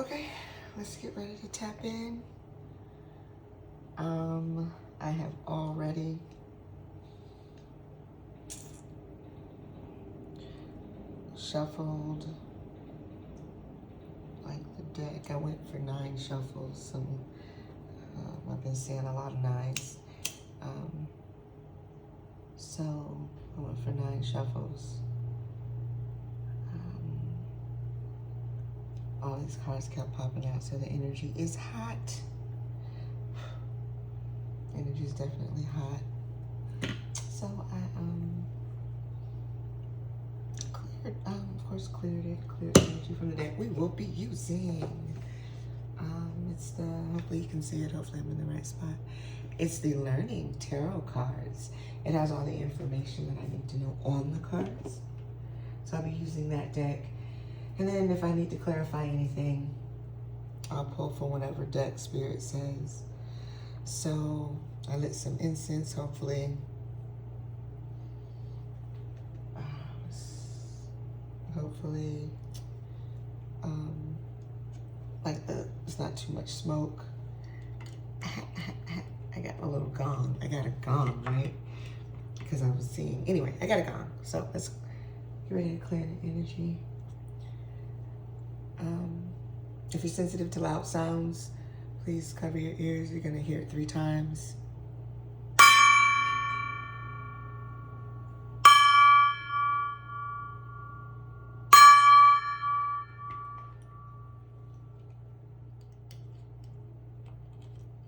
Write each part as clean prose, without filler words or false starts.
Okay, let's get ready to tap in. I have already shuffled like the deck. I went for 9 shuffles. I've been seeing a lot of 9s. So I went for 9 shuffles. All these cards kept popping out, so the energy is hot. Energy is definitely hot. So I cleared energy from the deck. We will be using it's the, hopefully you can see it, hopefully I'm in the right spot. It's the Learning Tarot cards. It has all the information that I need to know on the cards. So I'll be using that deck. And then if I need to clarify anything, I'll pull from whatever deck Spirit says. So I lit some incense, hopefully. Like it's not too much smoke. I got a little gong. I got a gong, right? Because I was seeing, anyway, I got a gong. So let's get ready to clear the energy. If you're sensitive to loud sounds, please cover your ears. You're gonna hear it 3 times.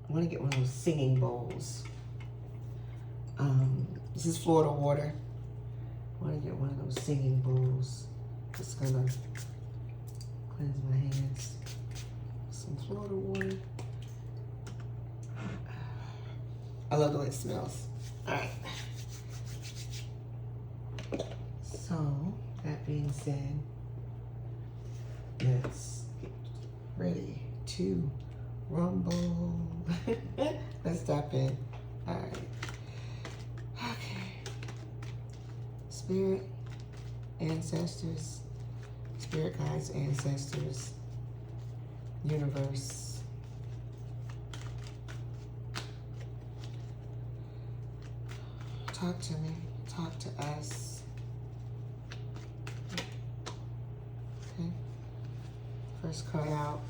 I want to get one of those singing bowls. This is Florida water. I want to get one of those singing bowls. Just gonna cleanse my hands. Some Florida water. I love the way it smells. All right. So, that being said, let's get ready to rumble. Let's tap in. All right. Okay. Spirit, ancestors, spirit guides, ancestors, universe. Talk to me. Talk to us. Okay. First card out.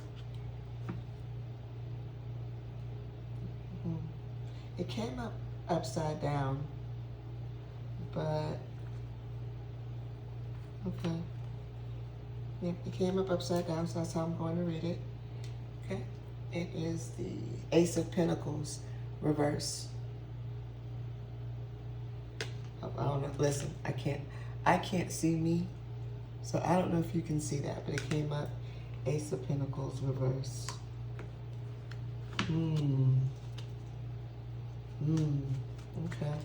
It came up upside down, but okay. Yep, it came up upside down, so that's how I'm going to read it. Okay. It is the Ace of Pentacles reverse. I don't know. Listen, I can't see me, so I don't know if you can see that, but it came up Ace of Pentacles reverse. Okay.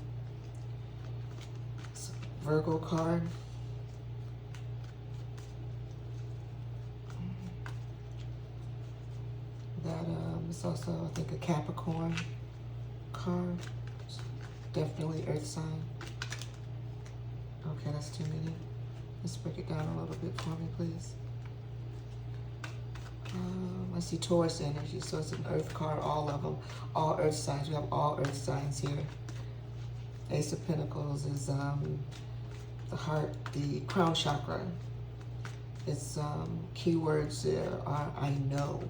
It's a Virgo card. That it's also, I think, a Capricorn card. It's definitely Earth sign. Okay, that's too many. Let's break it down a little bit for me, please. I see Taurus energy, so it's an Earth card, all of them, all Earth signs. We have all Earth signs here. Ace of Pentacles is the heart, the crown chakra. Its keywords there are I know,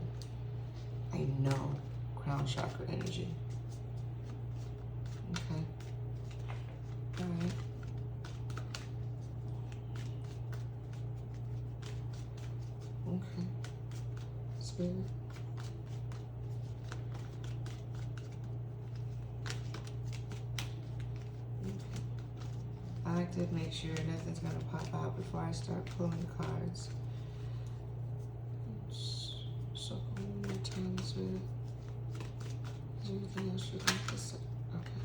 crown chakra energy. Okay, all right. Okay. Spirit. Okay. I like to make sure nothing's going to pop out before I start pulling cards. So one more time, Spirit. Is there anything else you'd like to say? Okay.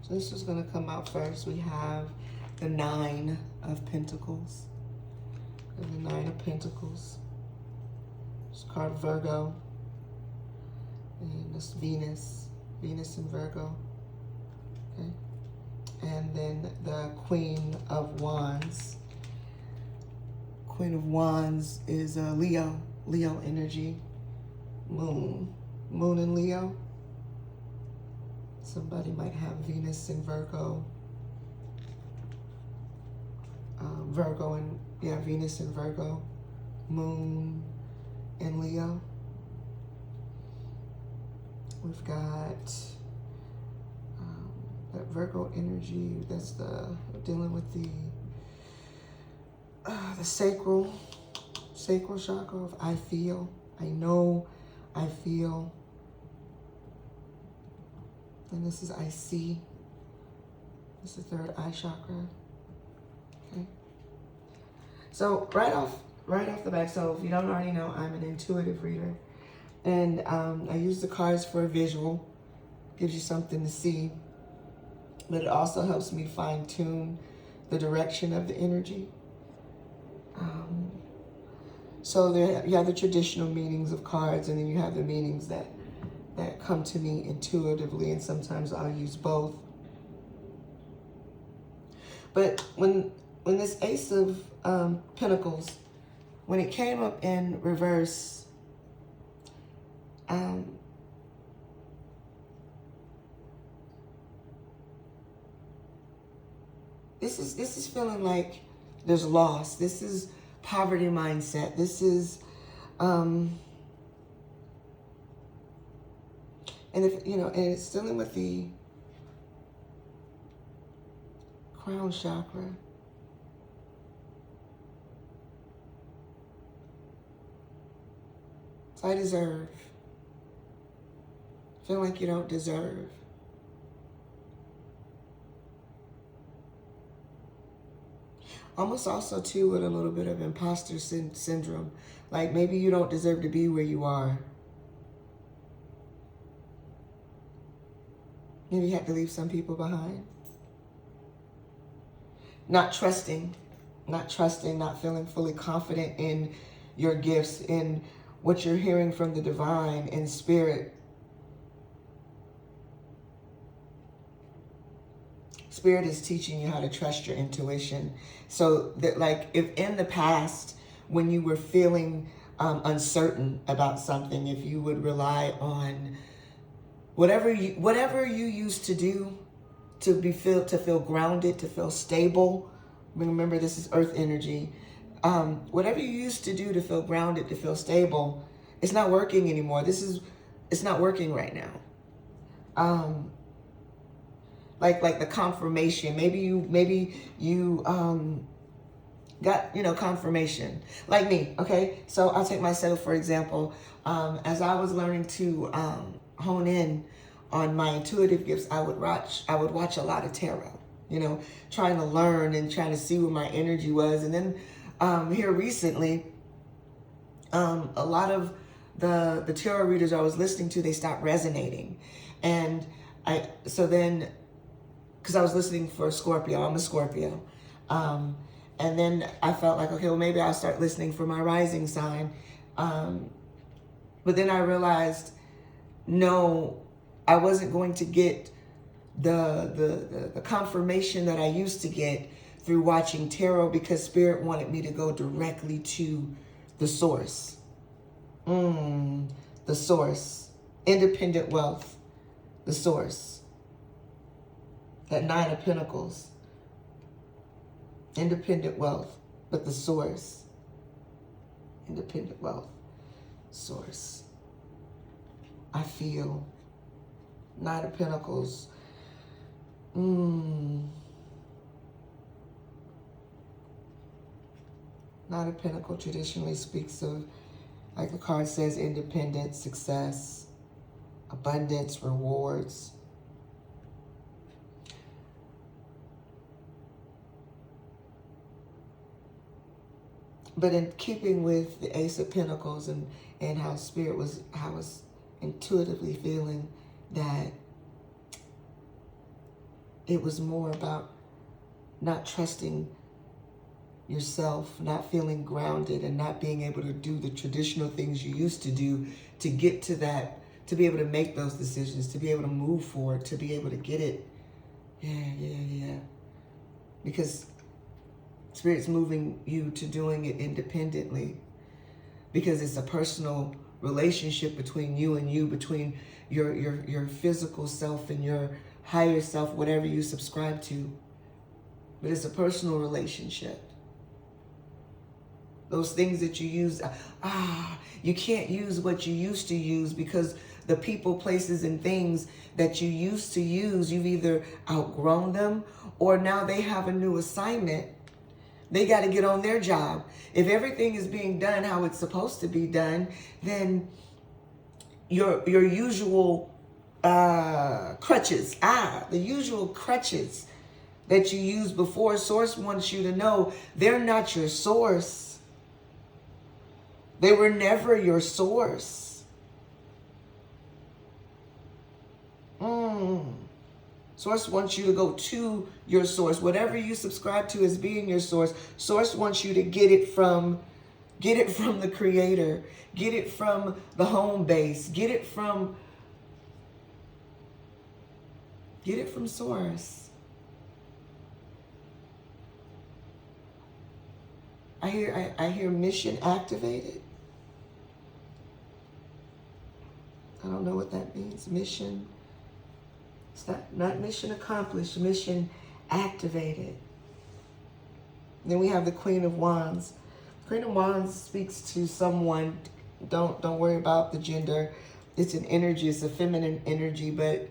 So this is going to come out first. We have the 9 of Pentacles. The 9 of Pentacles. It's card Virgo. And it's Venus. Venus and Virgo. Okay. And then the Queen of Wands. Queen of Wands is Leo energy. Moon in Leo. Somebody might have Venus in Virgo. Venus in Virgo. Moon in Leo. We've got that Virgo energy. That's dealing with the sacral chakra of I feel, I know, I feel. And this is I see. This is the third eye chakra. Okay. So right off the bat, so if you don't already know, I'm an intuitive reader. And I use the cards for a visual. Gives you something to see. But it also helps me fine tune the direction of the energy. So you have the traditional meanings of cards, and then you have the meanings that come to me intuitively, and sometimes I'll use both. But when this Ace of Pentacles, when it came up in reverse, this is feeling like there's loss. This is poverty mindset. This is, and if and it's dealing with the crown chakra. So I deserve. Feel like you don't deserve. Almost also too with a little bit of imposter syndrome. Like maybe you don't deserve to be where you are. Maybe you have to leave some people behind. Not trusting, not feeling fully confident in your gifts, in what you're hearing from the divine, in spirit. Spirit is teaching you how to trust your intuition. So that, like, if in the past, when you were feeling uncertain about something, if you would rely on whatever you used to do to feel grounded, to feel stable. Remember, this is earth energy. Whatever you used to do to feel grounded, to feel stable, it's not working anymore. It's not working right now. Like the confirmation. Maybe you got confirmation. Like me, okay? So I'll take myself for example. As I was learning to hone in on my intuitive gifts, I would watch a lot of tarot. Trying to learn and trying to see where my energy was. And then here recently, a lot of the tarot readers I was listening to, they stopped resonating, and because I was listening for Scorpio. I'm a Scorpio. And then I felt like, okay, well, maybe I'll start listening for my rising sign. But then I realized, no, I wasn't going to get the confirmation that I used to get through watching tarot, because Spirit wanted me to go directly to the source. The source. Independent wealth. The source. That Nine of Pentacles. Independent wealth, but the source. Independent wealth, source. I feel. Nine of Pentacles. Nine of Pentacles traditionally speaks of, like the card says, independence, success, abundance, rewards. But in keeping with the Ace of Pentacles and how Spirit was, how I was intuitively feeling that it was more about not trusting yourself, not feeling grounded, and not being able to do the traditional things you used to do to get to that, to be able to make those decisions, to be able to move forward, to be able to get it. Yeah. Because Spirit's moving you to doing it independently, because it's a personal relationship between you and you, between your physical self and your higher self, whatever you subscribe to. But it's a personal relationship. Those things that you use, you can't use what you used to use, because the people, places, and things that you used to use, you've either outgrown them, or now they have a new assignment. They got to get on their job. If everything is being done how it's supposed to be done, then your usual crutches, the usual crutches that you used before, Source wants you to know they're not your source. They were never your source. Source wants you to go to your source. Whatever you subscribe to as being your source, Source wants you to get it from the Creator. Get it from the home base. Get it from Source. I hear mission activated. I don't know what that means. Mission. It's not mission accomplished, mission activated. Then we have the Queen of Wands. Queen of Wands speaks to someone. Don't worry about the gender. It's an energy. It's a feminine energy, but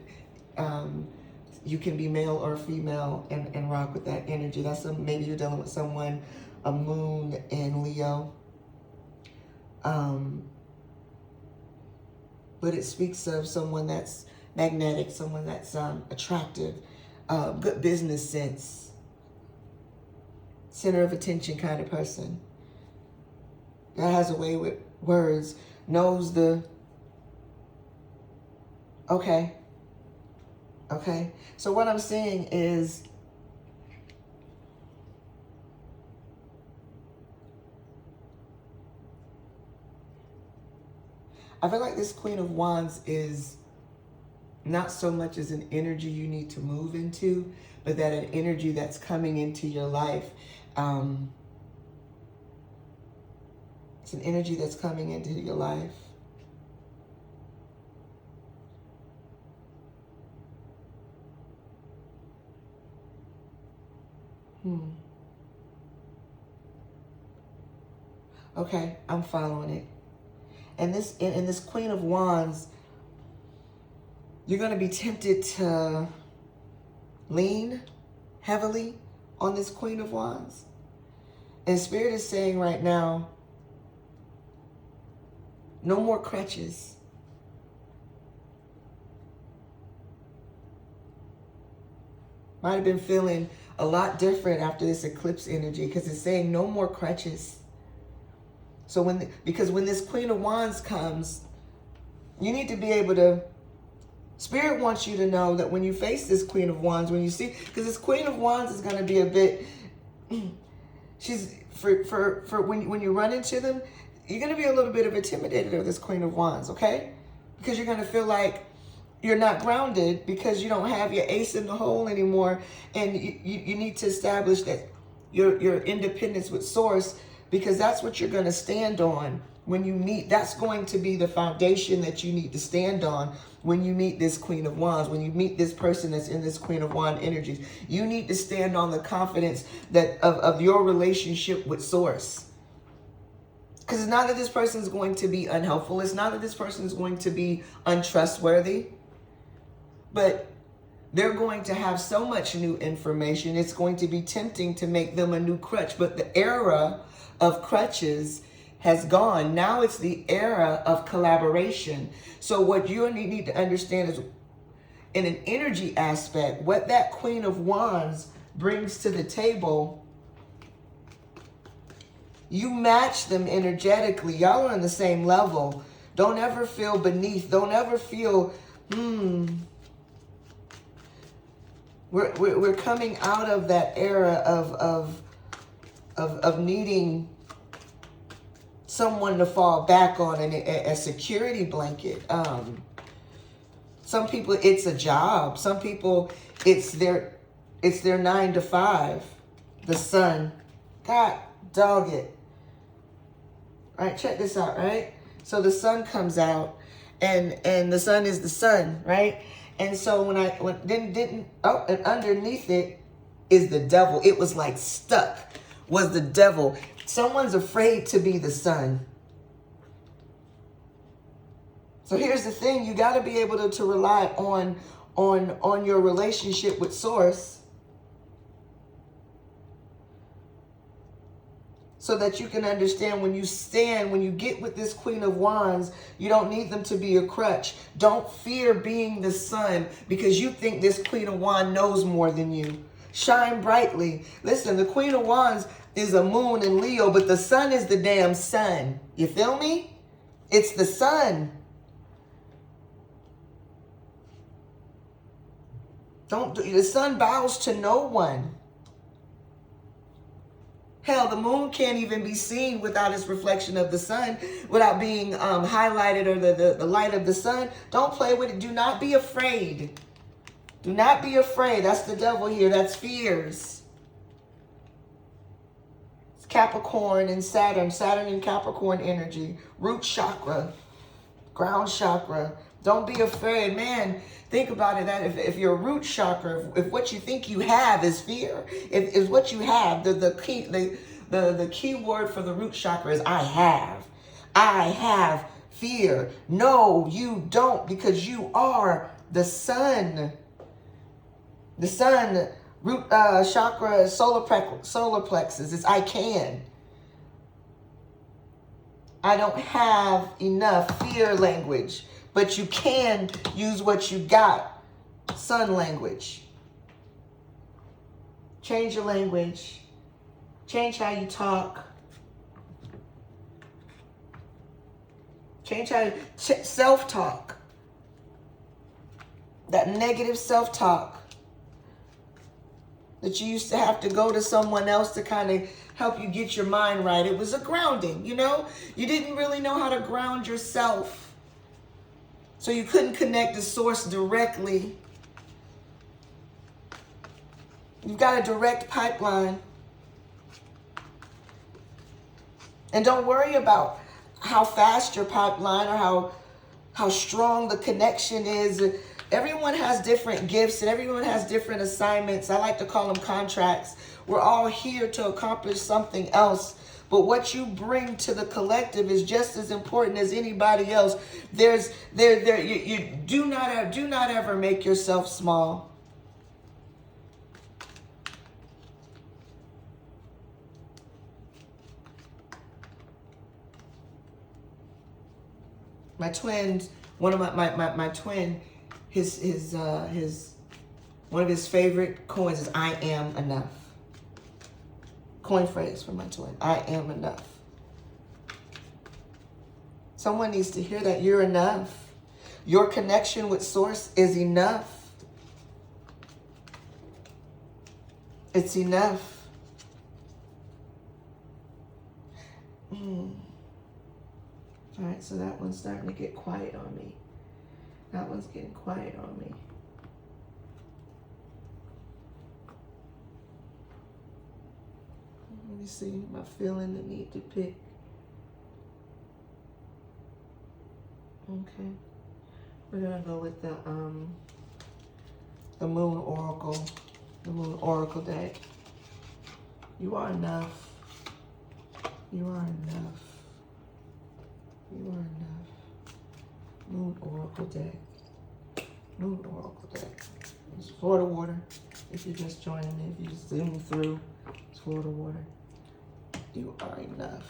you can be male or female and rock with that energy. Maybe you're dealing with someone, a moon in Leo. But it speaks of someone that's magnetic, someone that's attractive, good business sense, center of attention kind of person. That has a way with words, knows the, okay. So what I'm saying is, I feel like this Queen of Wands is not so much as an energy you need to move into, but that an energy that's coming into your life. It's an energy that's coming into your life. Okay, I'm following it. And this Queen of Wands, you're going to be tempted to lean heavily on this Queen of Wands. And Spirit is saying right now, no more crutches. Might have been feeling a lot different after this eclipse energy, because it's saying no more crutches. So because when this Queen of Wands comes, you need to be able to, Spirit wants you to know that when you face this Queen of Wands, when you see, because this Queen of Wands is going to be a bit, she's, for when you run into them, you're going to be a little bit of intimidated of this Queen of Wands, okay? Because you're going to feel like you're not grounded, because you don't have your ace in the hole anymore, and you need to establish that your independence with Source, because that's what you're going to stand on when you meet. That's going to be the foundation that you need to stand on when you meet this Queen of Wands, when you meet this person that's in this Queen of Wands energies. You need to stand on the confidence that of your relationship with Source. Because it's not that this person is going to be unhelpful. It's not that this person is going to be untrustworthy. But they're going to have so much new information. It's going to be tempting to make them a new crutch. But the era of crutches has gone. Now it's the era of collaboration. So what you need to understand is, in an energy aspect, what that Queen of Wands brings to the table, you match them energetically. Y'all are on the same level. Don't ever feel beneath. Don't ever feel, We're coming out of that era of needing someone to fall back on, and a security blanket. Some people, it's a job. Some people, it's their 9 to 5. The sun God dog it. All right, check this out, right? So the sun comes out, and the sun is the sun, right? And so and underneath it is the devil. It was like stuck, was the devil. Someone's afraid to be the sun. So here's the thing, you got to be able to rely on your relationship with Source so that you can understand when you get with this Queen of Wands, you don't need them to be a crutch. Don't fear being the sun because you think this Queen of Wands knows more than you. Shine brightly. Listen, the Queen of Wands is a moon in Leo, but the sun is the damn sun. You feel me? It's the sun. The sun bows to no one. Hell, the moon can't even be seen without its reflection of the sun, without being highlighted or the light of the sun. Don't play with it. Do not be afraid. Do not be afraid. That's the devil here. That's fears. It's Capricorn and Saturn. Saturn and Capricorn energy. Root chakra. Ground chakra. Don't be afraid, man. Think about it, that if your root chakra, if what you think you have is fear, if what you have, the key word for the root chakra is I have fear. No, you don't, because you are the sun. The sun, root chakra, solar plexus is I can. I don't have enough fear language. But you can use what you got. Sun language. Change your language. Change how you talk. Change how you self-talk. That negative self-talk that you used to have to go to someone else to kind of help you get your mind right. It was a grounding, you know? You didn't really know how to ground yourself. So you couldn't connect to Source directly. You've got a direct pipeline. And don't worry about how fast your pipeline or how strong the connection is. Everyone has different gifts and everyone has different assignments. I like to call them contracts. We're all here to accomplish something else. But what you bring to the collective is just as important as anybody else. You do not ever make yourself small. My twins, one of my twin, one of his favorite coins is I am enough. Coin phrase for my twin. I am enough. Someone needs to hear that you're enough. Your connection with Source is enough. It's enough. All right, so that one's starting to get quiet on me. That one's getting quiet on me. Let me see, am I feeling the need to pick? Okay. We're gonna go with the Moon Oracle. The Moon Oracle deck. You are enough. You are enough. You are enough. Moon Oracle deck. Moon Oracle deck. It's Florida water. If you're just joining me, if you just zoom through, it's Florida water. You are enough.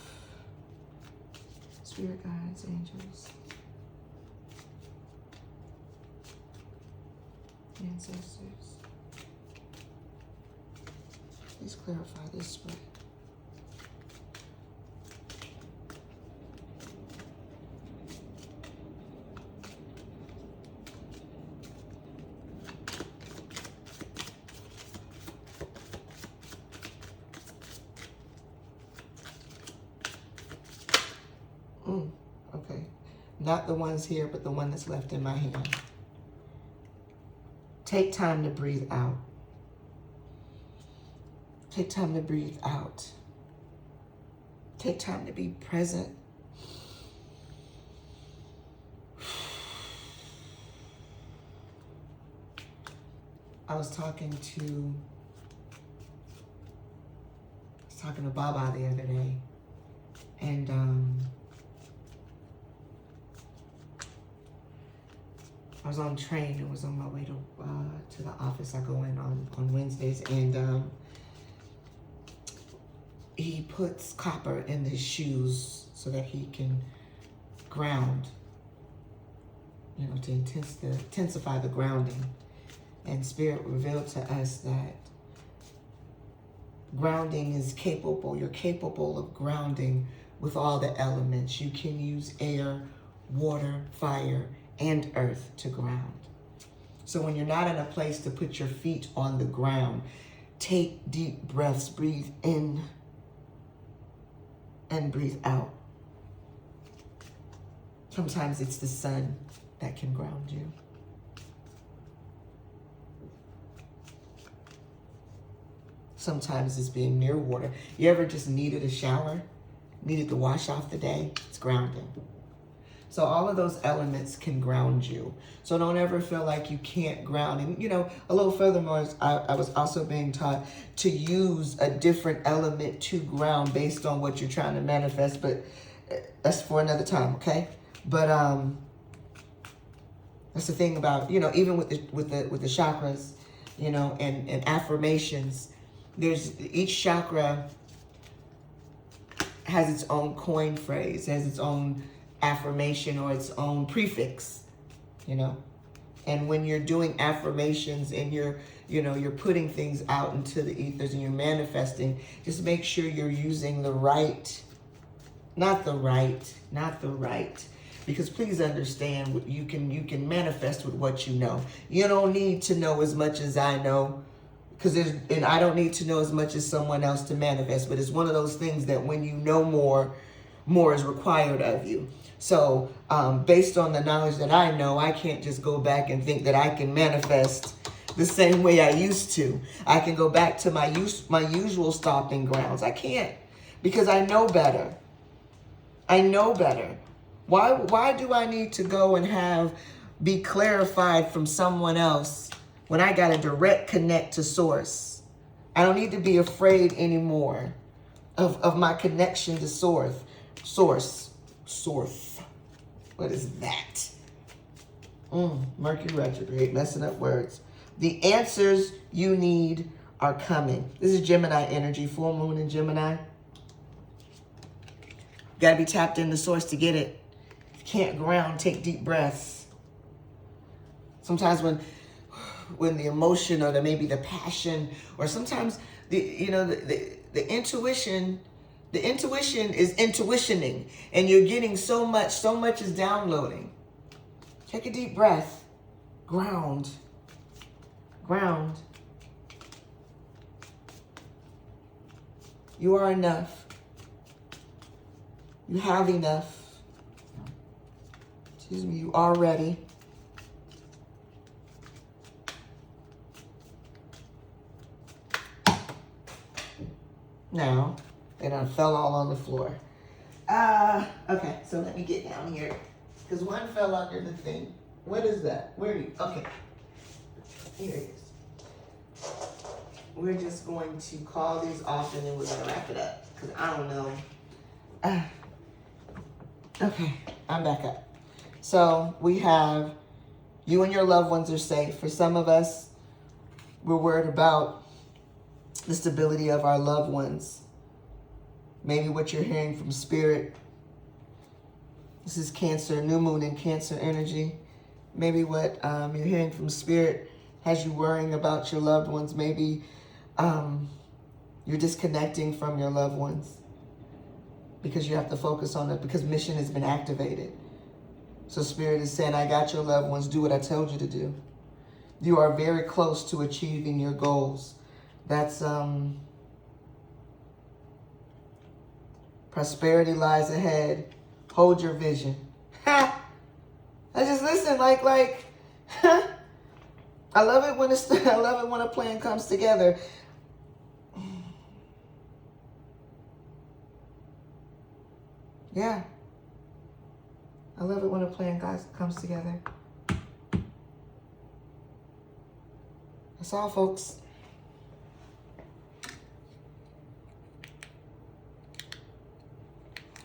Spirit guides, angels, ancestors. Please clarify this spread. Okay. Not the ones here, but the one that's left in my hand. Take time to breathe out. Take time to breathe out. Take time to be present. I was talking to Baba the other day, and I was on the train. It was on my way to the office. I go in on Wednesdays, and he puts copper in his shoes so that he can ground, you know, to intensify the grounding. And Spirit revealed to us that grounding is capable. You're capable of grounding with all the elements. You can use air, water, fire, and earth to ground. So when you're not in a place to put your feet on the ground, take deep breaths, breathe in and breathe out. Sometimes it's the sun that can ground you. Sometimes it's being near water. You ever just needed a shower? Needed to wash off the day? It's grounding. So all of those elements can ground you. So don't ever feel like you can't ground. And, you know, a little furthermore, I was also being taught to use a different element to ground based on what you're trying to manifest. But that's for another time, okay? But that's the thing about, you know, even with the chakras, you know, and affirmations. There's each chakra has its own coin phrase, has its own affirmation or its own prefix, you know. And when you're doing affirmations and you're putting things out into the ethers and you're manifesting, just make sure you're using the right, not the right. Because please understand, you can manifest with what you know. You don't need to know as much as I know. And I don't need to know as much as someone else to manifest, but it's one of those things that when you know more is required of you. So based on the knowledge that I know, I can't just go back and think that I can manifest the same way I used to. I can go back to my usual stomping grounds. I can't, because I know better. I know better. Why do I need to go and be clarified from someone else when I got a direct connect to source? I don't need to be afraid anymore of my connection to source. Source. What is that? Mercury retrograde, messing up words. The answers you need are coming. This is Gemini energy, full moon in Gemini. Got to be tapped into source to get it. If you can't ground, take deep breaths. Sometimes when the emotion or maybe the passion, or sometimes the intuition is intuitioning, and you're getting so much is downloading. Take a deep breath. Ground. You are enough. You have enough. Excuse me, you are ready. Now, they done fell all on the floor. Okay, so let me get down here. Because one fell under the thing. What is that? Where are you? Okay. Here it is. We're just going to call these off and then we're going to wrap it up. Because I don't know. Okay, I'm back up. So we have you and your loved ones are safe. For some of us, we're worried about the stability of our loved ones. Maybe what you're hearing from Spirit. This is Cancer, new moon in Cancer energy. Maybe what you're hearing from Spirit has you worrying about your loved ones. Maybe you're disconnecting from your loved ones because you have to focus on it, because mission has been activated. So Spirit is saying, I got your loved ones. Do what I told you to do. You are very close to achieving your goals. That's prosperity lies ahead. Hold your vision. Ha! I just listen like I love it when a plan comes together. Yeah. I love it when a plan comes together. That's all, folks.